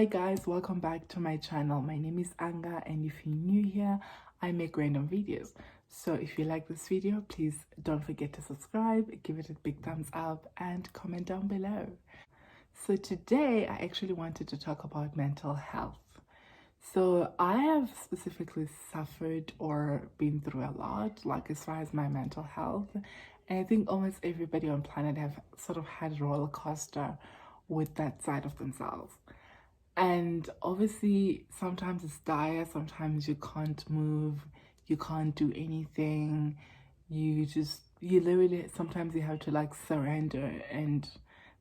Hi guys, welcome back to my channel. My name is Anga, and if you're new here, I make random videos. So if you like this video, please don't forget to subscribe, give it a big thumbs up, and comment down below. So today I actually wanted to talk about mental health. So I have specifically suffered or been through a lot, like as far as my mental health. And I think almost everybody on planet have sort of had a roller coaster with that side of themselves. And obviously, sometimes it's dire, sometimes you can't move, you can't do anything. You literally, sometimes you have to like surrender, and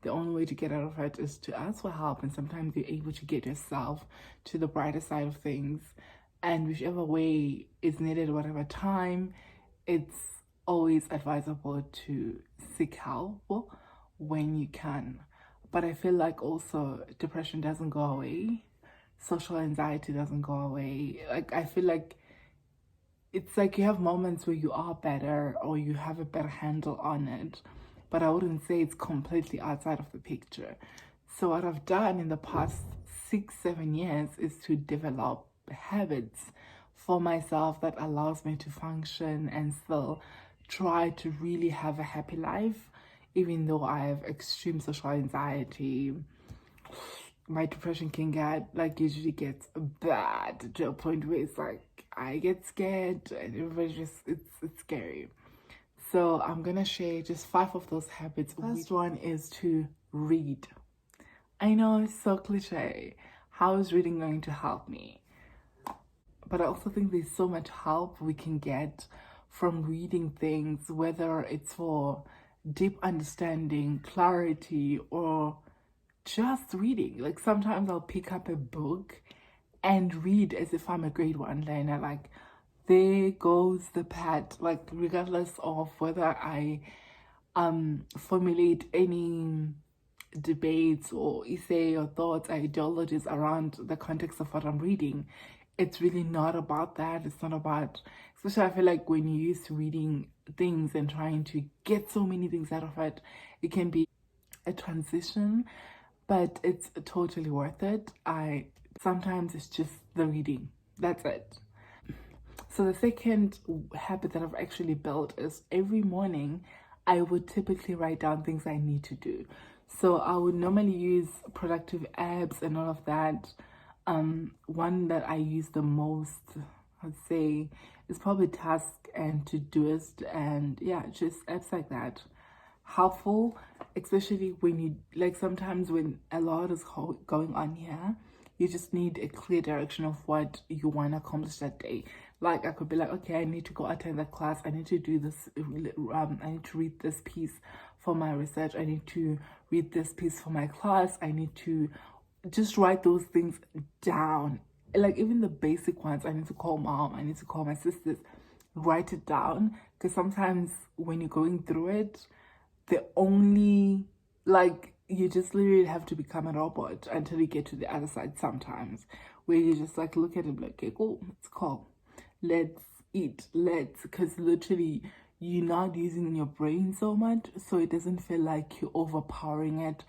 the only way to get out of it is to ask for help. And sometimes you're able to get yourself to the brighter side of things. And whichever way is needed, whatever time, it's always advisable to seek help when you can. But I feel like also depression doesn't go away. Social anxiety doesn't go away. Like, I feel like it's like you have moments where you are better or you have a better handle on it. But I wouldn't say it's completely outside of the picture. So what I've done in the past 6-7 years is to develop habits for myself that allows me to function and still try to really have a happy life. Even though I have extreme social anxiety, my depression can usually gets bad to a point where it's like I get scared and everybody it's scary. So I'm gonna share just 5 of those habits. First one is to read. I know it's so cliche. How is reading going to help me? But I also think there's so much help we can get from reading things, whether it's for deep understanding, clarity, or just reading. Like sometimes I'll pick up a book and read as if I'm a grade 1 learner. Like, there goes the pad. Like, regardless of whether I formulate any debates or essay or thoughts, ideologies around the context of what I'm reading, it's really not about that. It's not about, especially I feel like when you're used to reading things and trying to get so many things out of it, it can be a transition, but it's totally worth it. Sometimes it's just the reading, that's it. So the second habit that I've actually built is every morning I would typically write down things I need to do. So I would normally use productive apps and all of that. One that I use the most, I'd say, is probably Task and Todoist, and yeah, just apps like that. Helpful, especially when you, like, sometimes when a lot is going on here, you just need a clear direction of what you want to accomplish that day. Like, I could be like, okay, I need to go attend that class, I need to do this, I need to read this piece for my research, I need to read this piece for my class, I need to just write those things down. Like, even the basic ones, I need to call mom, I need to call my sisters, write it down. Because sometimes when you're going through it, the only, like, you just literally have to become a robot until you get to the other side sometimes, where you just like look at it like, okay, cool, let's call, let's eat, because literally you're not using your brain so much, so it doesn't feel like you're overpowering it,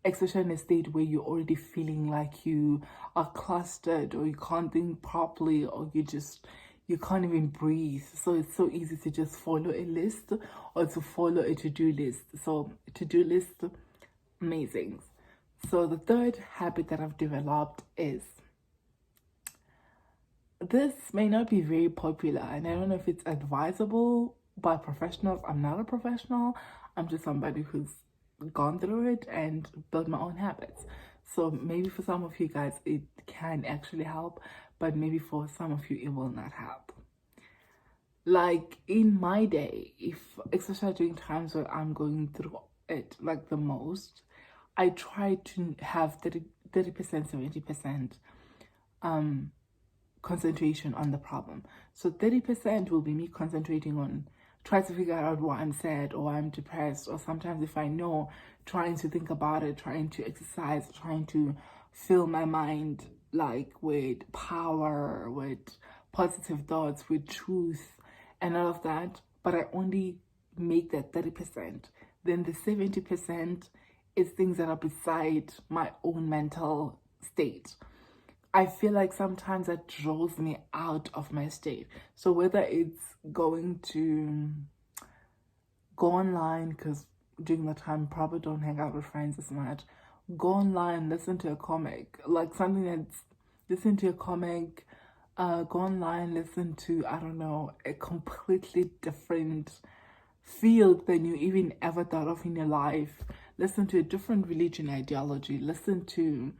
especially in a state where you're already feeling like you are clustered, or you can't think properly, or you can't even breathe. So it's so easy to just follow a list or to follow a to-do list. So to-do list, amazing. So the third habit that I've developed is, this may not be very popular, and I don't know if it's advisable by professionals. I'm not a professional. I'm just somebody who's gone through it and built my own habits. So maybe for some of you guys it can actually help, but maybe for some of you it will not help. Like, in my day, especially during times where I'm going through it like the most, I try to have 30%, 70% concentration on the problem. So 30% will be me concentrating on trying to figure out why I'm sad or why I'm depressed, or sometimes if I know, trying to think about it, trying to exercise, trying to fill my mind like with power, with positive thoughts, with truth and all of that. But I only make that 30%. Then the 70% is things that are beside my own mental state. I feel like sometimes that draws me out of my state. So whether it's going to go online, because during the time probably don't hang out with friends as much, go online, listen to a comic, like something that's, listen to a comic, go online, listen to, I don't know, a completely different field than you even ever thought of in your life. Listen to a different religion ideology, listen to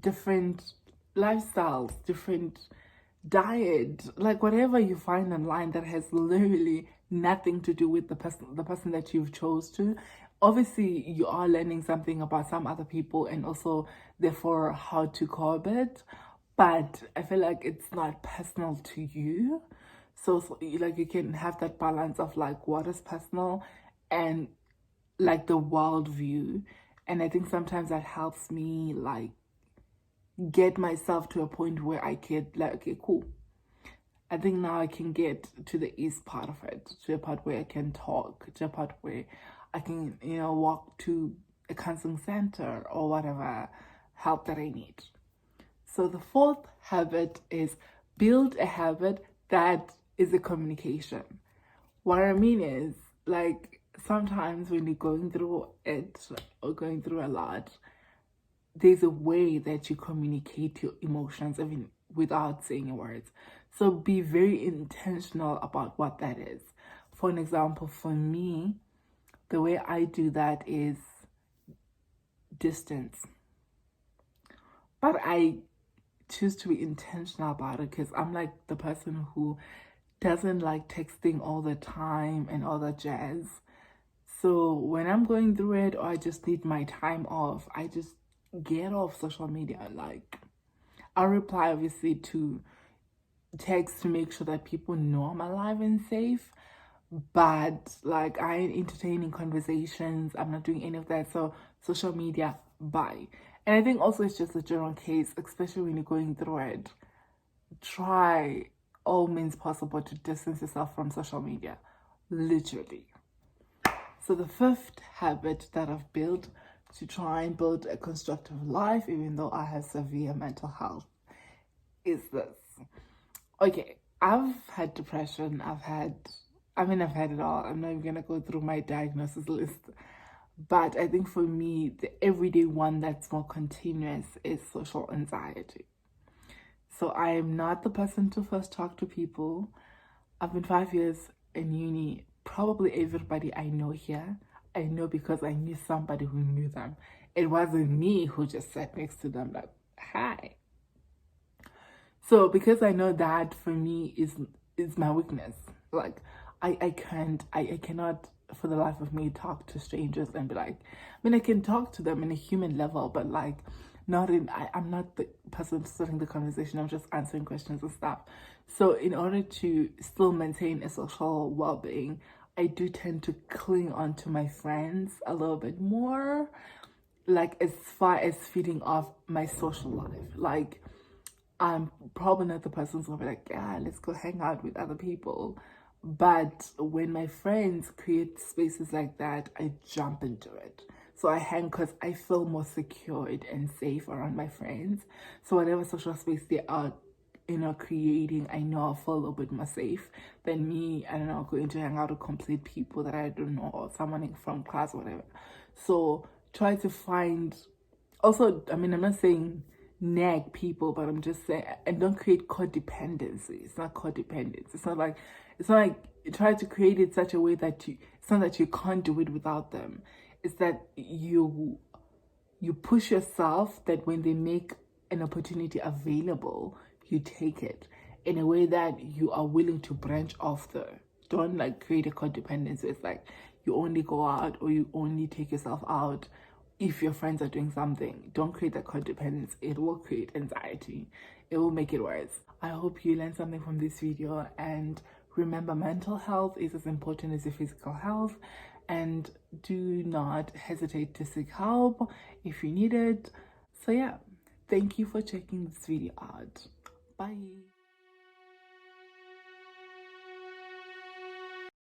different lifestyles, different diet, like whatever you find online that has literally nothing to do with the person that you've chose to. Obviously you are learning something about some other people and also therefore how to cope it, but I feel like it's not personal to you. So like you can have that balance of like what is personal and like the world view. And I think sometimes that helps me like get myself to a point where I get like, okay, cool, I think now I can get to the east part of it, to a part where I can talk, to a part where I can, you know, walk to a counseling center or whatever help that I need. So the fourth habit is build a habit that is a communication. What I mean is, like, sometimes when you're going through it or going through a lot, there's a way that you communicate your emotions even without saying words. So be very intentional about what that is. For an example, for me, the way I do that is distance. But I choose to be intentional about it because I'm like the person who doesn't like texting all the time and all that jazz. So when I'm going through it or I just need my time off, I just get off social media. Like, I'll reply obviously to text to make sure that people know I'm alive and safe, but like I ain't entertaining conversations, I'm not doing any of that. So social media, bye. And I think also it's just a general case, especially when you're going through it, try all means possible to distance yourself from social media, literally. So the fifth habit that I've built to try and build a constructive life, even though I have severe mental health, is this. Okay, I've had depression, I've had it all. I'm not even gonna go through my diagnosis list. But I think for me, the everyday one that's more continuous is social anxiety. So I am not the person to first talk to people. I've been 5 years in uni. Probably everybody I know here, I know because I knew somebody who knew them. It wasn't me who just sat next to them like, hi. So because I know that for me is my weakness. Like I cannot for the life of me talk to strangers and be like, I mean I can talk to them in a human level, but like not in I'm not the person starting the conversation, I'm just answering questions and stuff. So in order to still maintain a social well-being, I do tend to cling on to my friends a little bit more, like as far as feeding off my social life. Like I'm probably not the person who's gonna be like, yeah, let's go hang out with other people. But when my friends create spaces like that, I jump into it. So I hang because I feel more secured and safe around my friends. So whatever social space they are, you know, creating, I know I'll feel a little bit more safe than me, I don't know, going to hang out with complete people that I don't know or someone from class or whatever. So try to find, also, I mean, I'm not saying nag people, but I'm just saying, and don't create codependency. It's not codependence. It's not like try to create it such a way that it's not that you can't do it without them. It's that you push yourself, that when they make an opportunity available, you take it in a way that you are willing to branch off there. Don't like create a codependency. It's like you only go out or you only take yourself out if your friends are doing something. Don't create that codependence. It will create anxiety. It will make it worse. I hope you learned something from this video, and remember, mental health is as important as your physical health, and do not hesitate to seek help if you need it. So yeah, thank you for checking this video out. Bye.